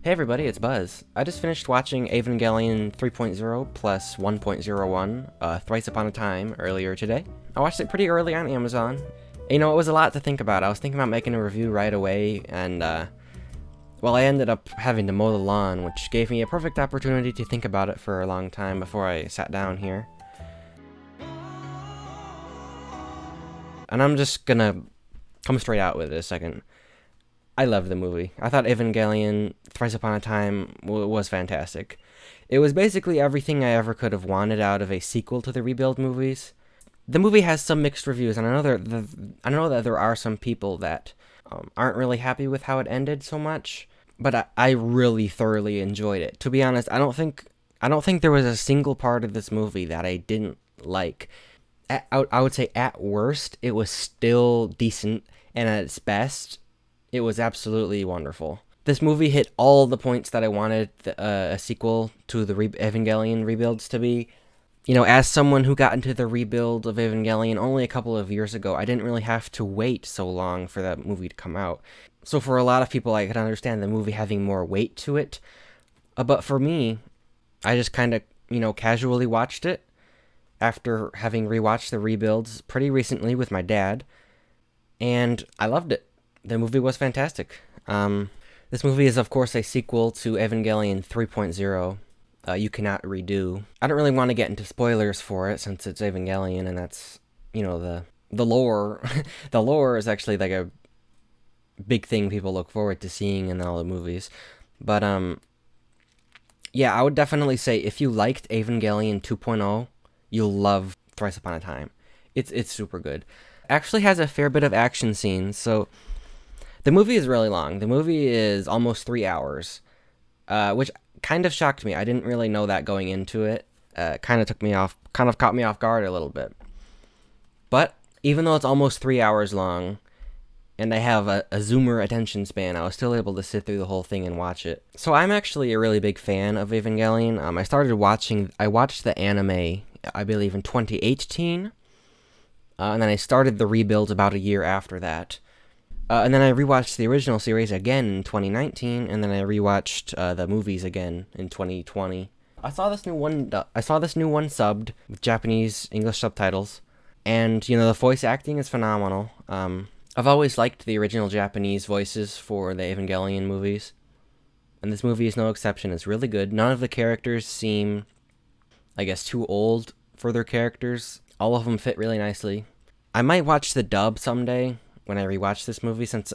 Hey everybody, it's Buzz. I just finished watching Evangelion 3.0 plus 1.01 Thrice Upon a Time earlier today. I watched it pretty early on Amazon. You know, it was a lot to think about. I was thinking about making a review right away, and well, I ended up having to mow the lawn, which gave me a perfect opportunity to think about it for a long time before I sat down here. And I'm just gonna come straight out with it a second. I love the movie. I thought Evangelion Thrice Upon a Time was fantastic. It was basically everything I ever could have wanted out of a sequel to the Rebuild movies. The movie has some mixed reviews, and I know that there are some people that aren't really happy with how it ended so much, but I really thoroughly enjoyed it. To be honest, I don't think there was a single part of this movie that I didn't like. I would say at worst, it was still decent, and at its best, it was absolutely wonderful. This movie hit all the points that I wanted a sequel to the Evangelion rebuilds to be. You know, as someone who got into the rebuild of Evangelion only a couple of years ago, I didn't really have to wait so long for that movie to come out. So for a lot of people, I could understand the movie having more weight to it. But for me, I just kind of, casually watched it after having rewatched the rebuilds pretty recently with my dad. And I loved it. The movie was fantastic. This movie is, of course, a sequel to Evangelion 3.0. You cannot redo. I don't really want to get into spoilers for it since it's Evangelion, and that's, the lore. The lore is actually like a big thing people look forward to seeing in all the movies. But, yeah, I would definitely say if you liked Evangelion 2.0, you'll love Thrice Upon a Time. It's super good. Actually has a fair bit of action scenes, so the movie is really long. The movie is almost 3 hours, which kind of shocked me. I didn't really know that going into it. Kind of caught me off guard a little bit. But even though it's almost 3 hours long, and I have a zoomer attention span, I was still able to sit through the whole thing and watch it. So I'm actually a really big fan of Evangelion. I watched the anime, I believe, in 2018, and then I started the rebuild about a year after that. And then I rewatched the original series again in 2019, and then I rewatched the movies again in 2020. I saw this new one subbed with Japanese English subtitles, and the voice acting is phenomenal. I've always liked the original Japanese voices for the Evangelion movies, and this movie is no exception. It's really good. None of the characters seem, I guess, too old for their characters. All of them fit really nicely. I might watch the dub someday when I rewatch this movie, since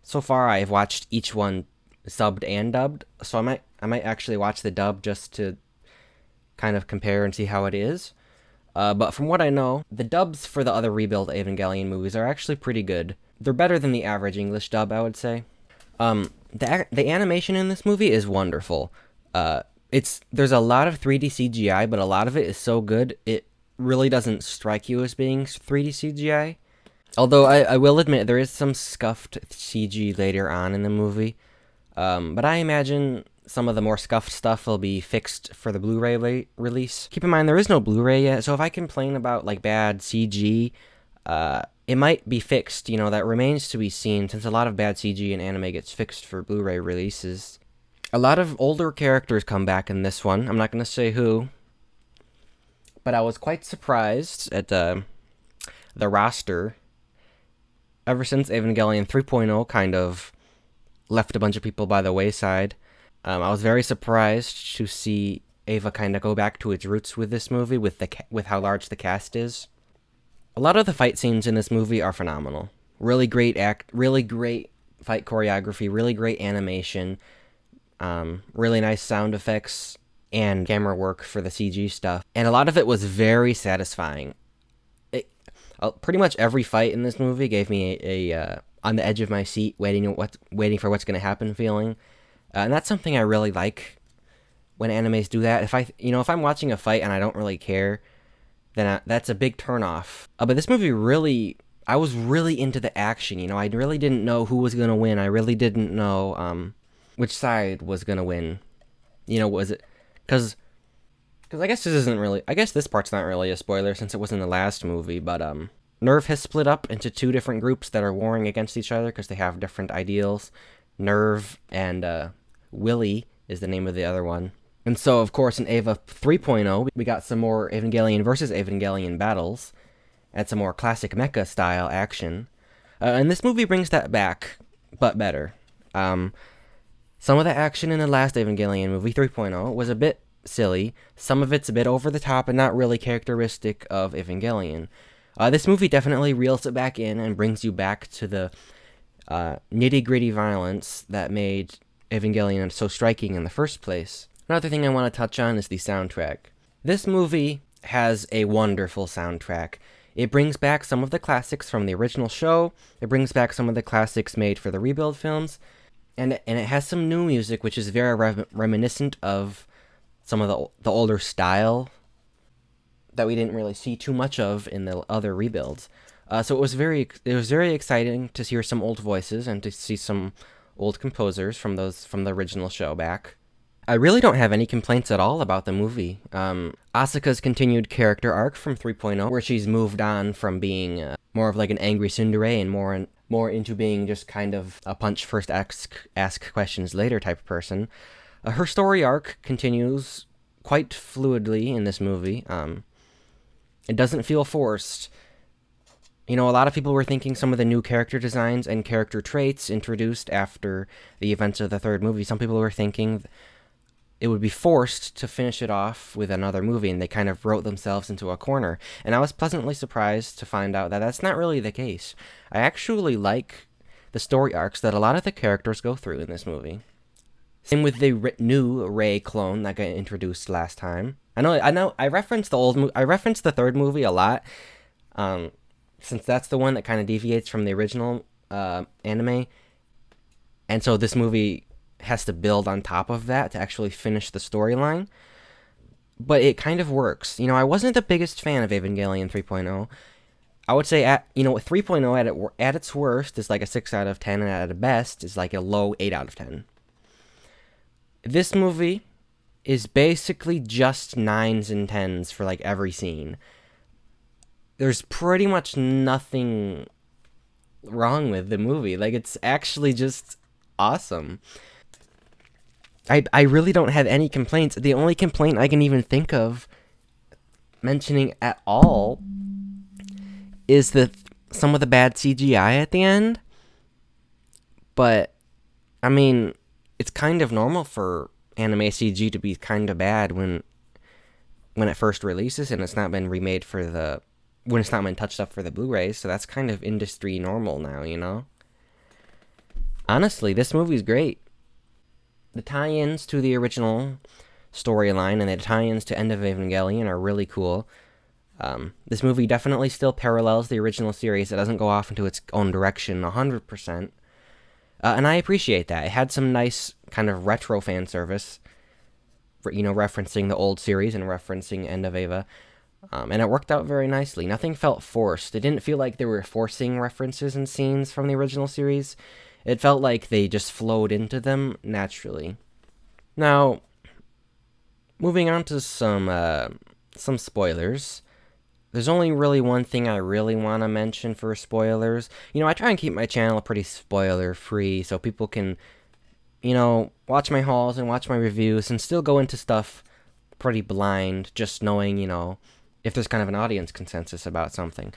so far I've watched each one subbed and dubbed, so I might actually watch the dub just to kind of compare and see how it is. But from what I know, the dubs for the other Rebuild Evangelion movies are actually pretty good. They're better than the average English dub, I would say. The animation in this movie is wonderful. There's a lot of 3D CGI, but a lot of it is so good, it really doesn't strike you as being 3D CGI. Although I will admit there is some scuffed CG later on in the movie, but I imagine some of the more scuffed stuff will be fixed for the Blu-ray release. Keep in mind there is no Blu-ray yet, so if I complain about like bad CG, it might be fixed. That remains to be seen, since a lot of bad CG in anime gets fixed for Blu-ray releases. A lot of older characters come back in this one. I'm not going to say who, but I was quite surprised at the roster. Ever since Evangelion 3.0 kind of left a bunch of people by the wayside, I was very surprised to see Eva kind of go back to its roots with this movie, with how large the cast is. A lot of the fight scenes in this movie are phenomenal. Really great fight choreography, really great animation, really nice sound effects, and camera work for the CG stuff. And a lot of it was very satisfying. Pretty much every fight in this movie gave me a on the edge of my seat, waiting for what's going to happen feeling, and that's something I really like when animes do that. If I'm watching a fight and I don't really care, then that's a big turnoff. But this movie I was really into the action. I really didn't know who was going to win. I really didn't know which side was going to win. Was it because I guess this part's not really a spoiler since it was in the last movie, but NERV has split up into two different groups that are warring against each other because they have different ideals. NERV and Willy is the name of the other one. And so, of course, in Eva 3.0, we got some more Evangelion versus Evangelion battles and some more classic mecha style action. And this movie brings that back, but better. Some of the action in the last Evangelion movie, 3.0, was a bit silly. Some of it's a bit over the top and not really characteristic of Evangelion. This movie definitely reels it back in and brings you back to the nitty-gritty violence that made Evangelion so striking in the first place. Another thing I want to touch on is the soundtrack. This movie has a wonderful soundtrack. It brings back some of the classics from the original show. It brings back some of the classics made for the rebuild films. And it has some new music, which is very reminiscent of some of the older style that we didn't really see too much of in the other rebuilds. So it was very exciting to hear some old voices and to see some old composers from the original show back. I really don't have any complaints at all about the movie. Asuka's continued character arc from 3.0, where she's moved on from being more of like an angry tsundere and more into being just kind of a punch first, ask questions later type of person. Her story arc continues quite fluidly in this movie. It doesn't feel forced. You know, a lot of people were thinking some of the new character designs and character traits introduced after the events of the third movie, some people were thinking it would be forced to finish it off with another movie, and they kind of wrote themselves into a corner. And I was pleasantly surprised to find out that that's not really the case. I actually like the story arcs that a lot of the characters go through in this movie. Same with the new RWBY clone that got introduced last time. I know. I referenced the third movie a lot, since that's the one that kind of deviates from the original anime, and so this movie has to build on top of that to actually finish the storyline. But it kind of works. You know, I wasn't the biggest fan of Evangelion 3.0. I would say, 3.0 at its worst is like a 6 out of 10, and at its best is like a low 8 out of 10. This movie is basically just 9s and 10s for like every scene. There's pretty much nothing wrong with the movie. Like, it's actually just awesome. I really don't have any complaints. The only complaint I can even think of mentioning at all is some of the bad CGI at the end. But, I mean, it's kind of normal for anime CG to be kind of bad when it first releases and it's not been remade when it's not been touched up for the Blu-rays, so that's kind of industry normal now, you know? Honestly, this movie's great. The tie-ins to the original storyline and the tie-ins to End of Evangelion are really cool. This movie definitely still parallels the original series. It doesn't go off into its own direction 100%. And I appreciate that. It had some nice kind of retro fan service, referencing the old series and referencing End of Eva. And it worked out very nicely. Nothing felt forced. It didn't feel like they were forcing references and scenes from the original series. It felt like they just flowed into them naturally. Now, moving on to some spoilers. There's only really one thing I really want to mention for spoilers. You know, I try and keep my channel pretty spoiler-free so people can, watch my hauls and watch my reviews and still go into stuff pretty blind, just knowing, if there's kind of an audience consensus about something.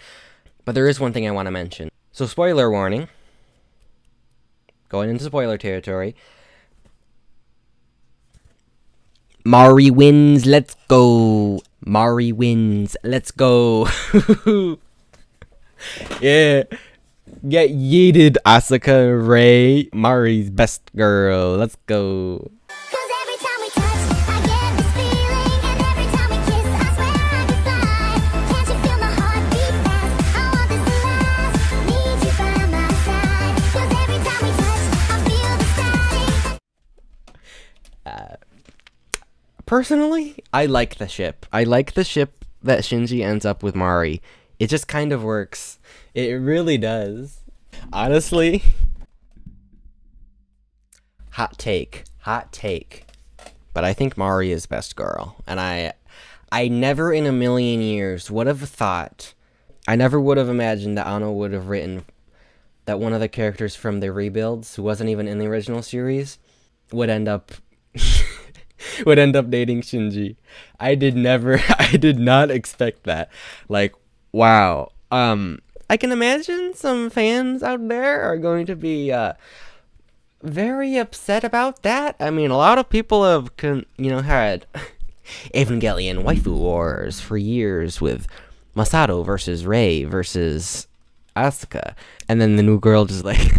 But there is one thing I want to mention. So, spoiler warning. Going into spoiler territory. Mari wins, let's go. Mari wins, let's go. Yeah. Get yeeted, Asuka Ray. Mari's best girl, let's go. Personally, I like the ship. I like the ship that Shinji ends up with Mari. It just kind of works. It really does. Honestly. Hot take. But I think Mari is best girl. And I never in a million years would have thought, I never would have imagined that Anno would have written that one of the characters from the rebuilds, who wasn't even in the original series, would end up would end up dating Shinji. I did not expect that. Like, wow. I can imagine some fans out there are going to be very upset about that. I mean, a lot of people have had Evangelion waifu wars for years with Masato versus Rei versus Asuka, and then the new girl just like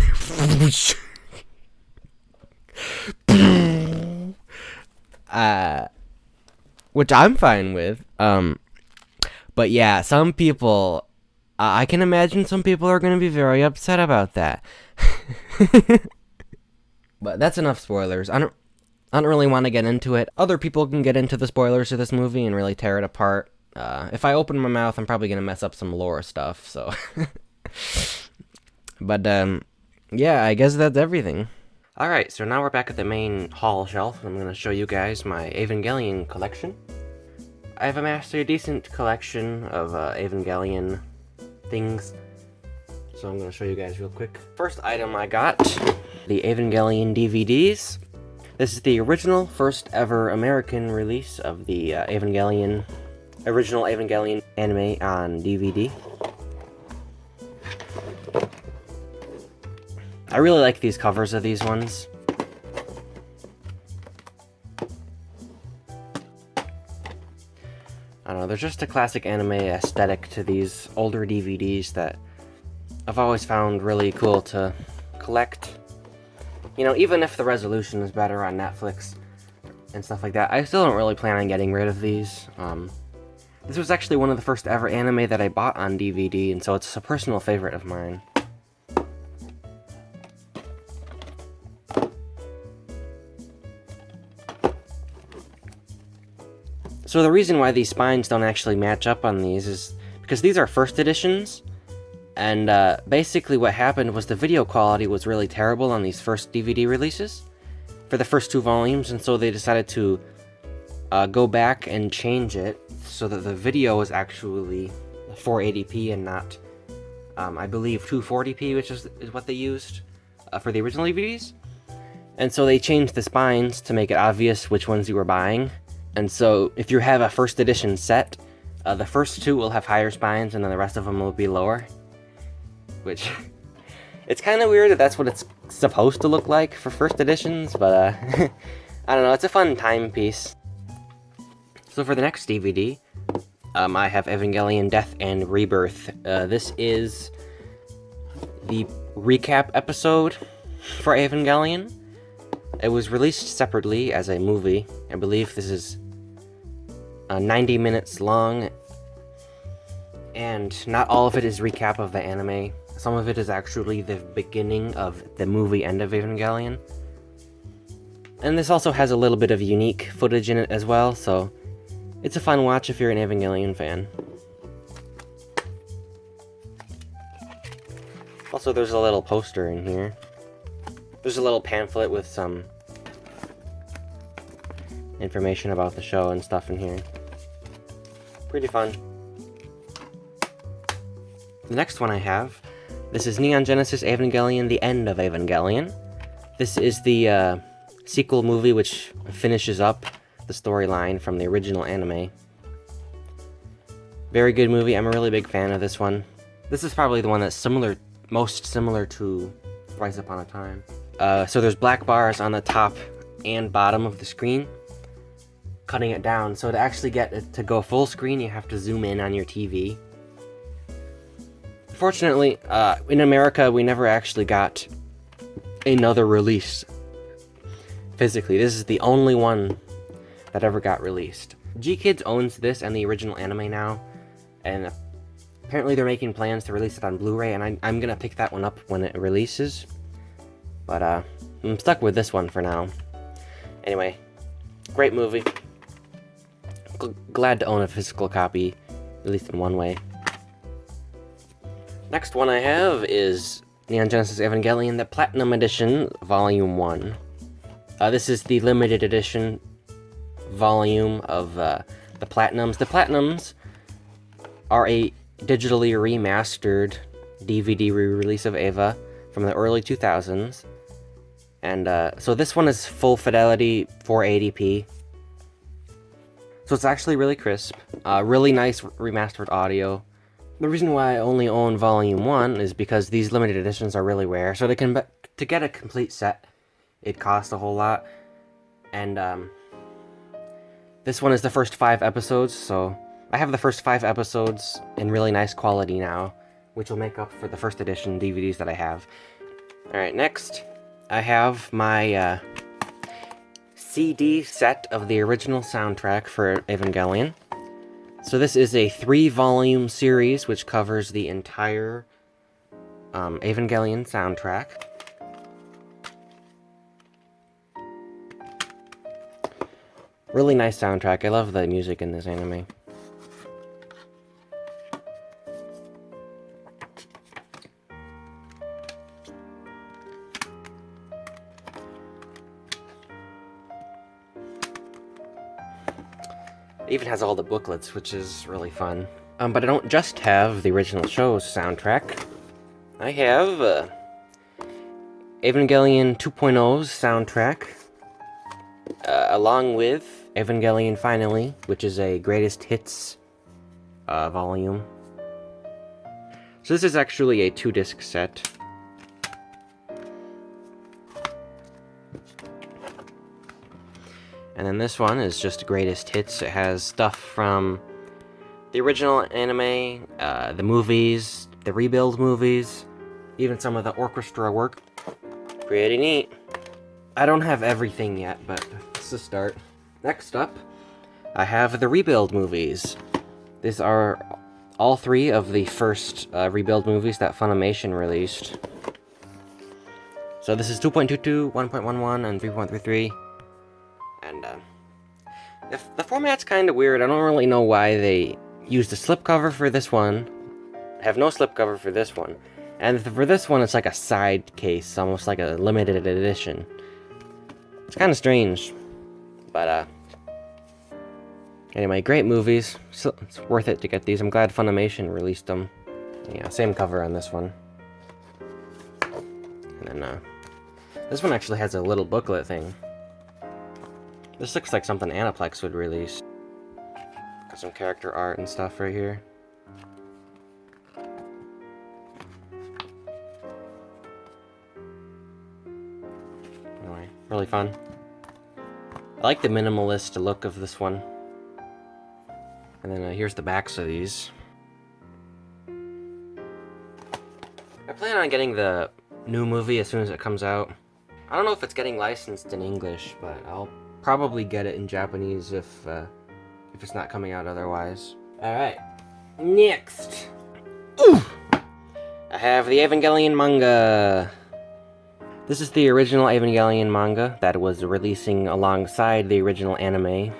which I'm fine with. But yeah, some people, I can imagine some people are going to be very upset about that. But that's enough spoilers. I don't really want to get into it. Other people can get into the spoilers of this movie and really tear it apart. If I open my mouth, I'm probably going to mess up some lore stuff, so. But, yeah, I guess that's everything. Alright, so now we're back at the main haul shelf. I'm going to show you guys my Evangelion collection. I've amassed a decent collection of Evangelion things, so I'm going to show you guys real quick. First item I got, the Evangelion DVDs. This is the original, first ever American release of the original Evangelion anime on DVD. I really like these covers of these ones. I don't know, there's just a classic anime aesthetic to these older DVDs that I've always found really cool to collect. You know, even if the resolution is better on Netflix and stuff like that, I still don't really plan on getting rid of these. This was actually one of the first ever anime that I bought on DVD, and so it's a personal favorite of mine. So the reason why these spines don't actually match up on these is because these are first editions, and basically what happened was the video quality was really terrible on these first DVD releases for the first 2 volumes, and so they decided to go back and change it so that the video was actually 480p and not, I believe, 240p, which is what they used for the original DVDs. And so they changed the spines to make it obvious which ones you were buying. And so, if you have a first edition set, the first 2 will have higher spines, and then the rest of them will be lower. Which, it's kind of weird that that's what it's supposed to look like for first editions, but, I don't know, it's a fun timepiece. So for the next DVD, I have Evangelion Death and Rebirth. This is the recap episode for Evangelion. It was released separately as a movie. I believe this is 90 minutes long, and not all of it is recap of the anime. Some of it is actually the beginning of the movie end of Evangelion. And this also has a little bit of unique footage in it as well, so it's a fun watch if you're an Evangelion fan. Also, there's a little poster in here. There's a little pamphlet with some information about the show and stuff in here. Pretty fun. The next one I have, this is Neon Genesis Evangelion, The End of Evangelion. This is the sequel movie which finishes up the storyline from the original anime. Very good movie. I'm a really big fan of this one. This is probably the one that's most similar to Thrice Upon a Time. So there's black bars on the top and bottom of the screen, cutting it down. So to actually get it to go full screen, you have to zoom in on your TV. Fortunately, in America, we never actually got another release physically. This is the only one that ever got released. G-Kids owns this and the original anime now, and apparently they're making plans to release it on Blu-ray, and I'm gonna pick that one up when it releases. But I'm stuck with this one for now. Anyway, great movie. Glad to own a physical copy, at least in one way. Next one I have is Neon Genesis Evangelion, the Platinum Edition, Volume 1. This is the limited edition volume of the Platinums. The Platinums are a digitally remastered DVD re-release of Eva from the early 2000s. And so this one is full fidelity 480p. So it's actually really crisp. Really nice remastered audio. The reason why I only own Volume 1 is because these limited editions are really rare. So to get a complete set, it costs a whole lot. And this one is the first 5 episodes, so I have the first 5 episodes in really nice quality now, which will make up for the first edition DVDs that I have. Alright, next, I have my CD set of the original soundtrack for Evangelion. So this is a 3-volume series which covers the entire Evangelion soundtrack. Really nice soundtrack. I love the music in this anime. It even has all the booklets, which is really fun. But I don't just have the original show's soundtrack. I have Evangelion 2.0's soundtrack, along with Evangelion Finally, which is a greatest hits volume. So this is actually a 2-disc set. And then this one is just greatest hits. It has stuff from the original anime, the movies, the rebuild movies, even some of the orchestra work. Pretty neat. I don't have everything yet, but it's a start. Next up, I have the rebuild movies. These are all 3 of the first rebuild movies that Funimation released. So this is 2.22, 1.11, and 3.33. And the format's kind of weird. I don't really know why they used a slipcover for this one. I have no slipcover for this one. And for this one, it's like a side case, almost like a limited edition. It's kind of strange. But, anyway, great movies. So it's worth it to get these. I'm glad Funimation released them. Yeah, same cover on this one. And then, this one actually has a little booklet thing. This looks like something Aniplex would release. Got some character art and stuff right here. Anyway, really fun. I like the minimalist look of this one. And then here's the backs of these. I plan on getting the new movie as soon as it comes out. I don't know if it's getting licensed in English, but I'll probably get it in Japanese if it's not coming out otherwise. Alright, next! Ooh! I have the Evangelion manga! This is the original Evangelion manga that was releasing alongside the original anime.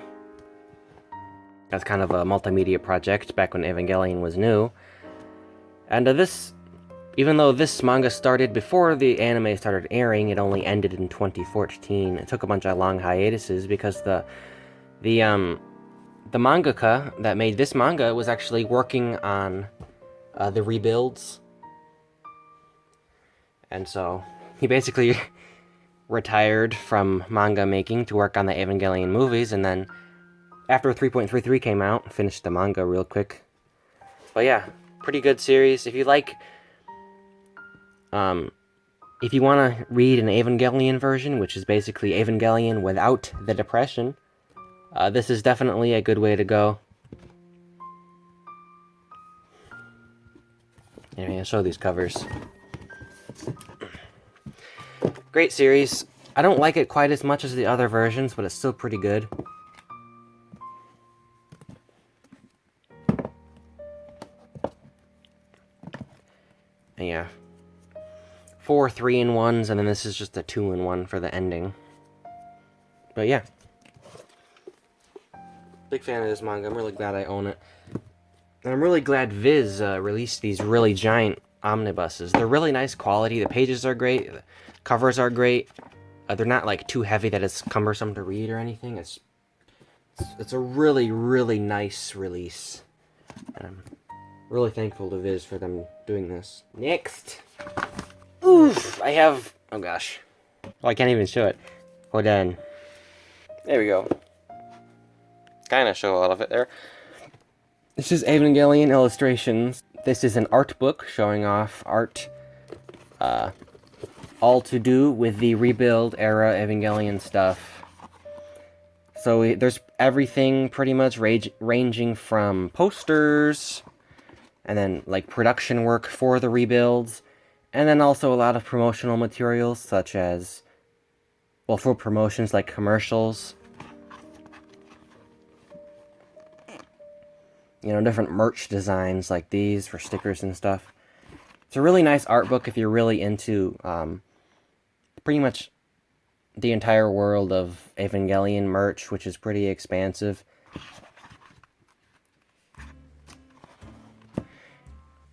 That's kind of a multimedia project back when Evangelion was new. And even though this manga started before the anime started airing, it only ended in 2014. It took a bunch of long hiatuses because the mangaka that made this manga was actually working on the rebuilds. And so he basically retired from manga making to work on the Evangelion movies, and then after 3.33 came out, finished the manga real quick. But yeah, pretty good series. If you like... if you want to read an Evangelion version, which is basically Evangelion without the depression, this is definitely a good way to go. Anyway, I'll show these covers. Great series. I don't like it quite as much as the other versions, but it's still pretty good. And yeah. 4 3-in-1s, and then this is just a 2-in-1 for the ending. But yeah. Big fan of this manga. I'm really glad I own it. And I'm really glad Viz released these really giant omnibuses. They're really nice quality. The pages are great. The covers are great. They're not like too heavy that it's cumbersome to read or anything. It's a really, really nice release. And I'm really thankful to Viz for them doing this. Next! Oof! I have... oh gosh. Oh, I can't even show it. Hold on. There we go. Kind of show all of it there. This is Evangelion Illustrations. This is an art book showing off art all to do with the rebuild era Evangelion stuff. So there's everything pretty much ranging from posters, and then like production work for the rebuilds, and then also a lot of promotional materials such as, well, for promotions like commercials. You know, different merch designs like these for stickers and stuff. It's a really nice art book if you're really into pretty much the entire world of Evangelion merch, which is pretty expansive.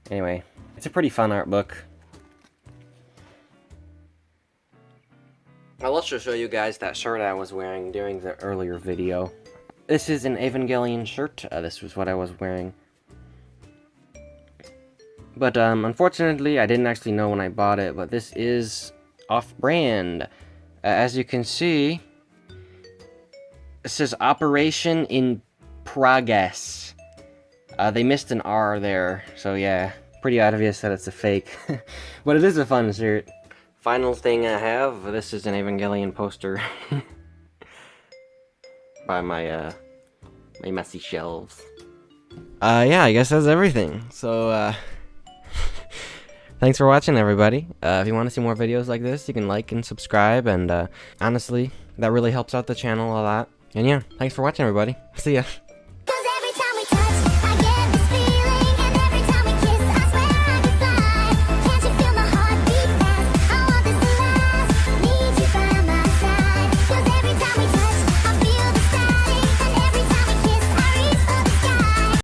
Anyway, it's a pretty fun art book. I'll also show you guys that shirt I was wearing during the earlier video. This is an Evangelion shirt. This was what I was wearing. But unfortunately, I didn't actually know when I bought it, but this is off-brand. As you can see, it says Operation in Progress. They missed an R there, so yeah, pretty obvious that it's a fake. But it is a fun shirt. Final thing I have, this is an Evangelion poster. By my messy shelves. Yeah, I guess that's everything. So, thanks for watching, everybody. If you want to see more videos like this, you can like and subscribe, and honestly, that really helps out the channel a lot. And yeah, thanks for watching, everybody. See ya.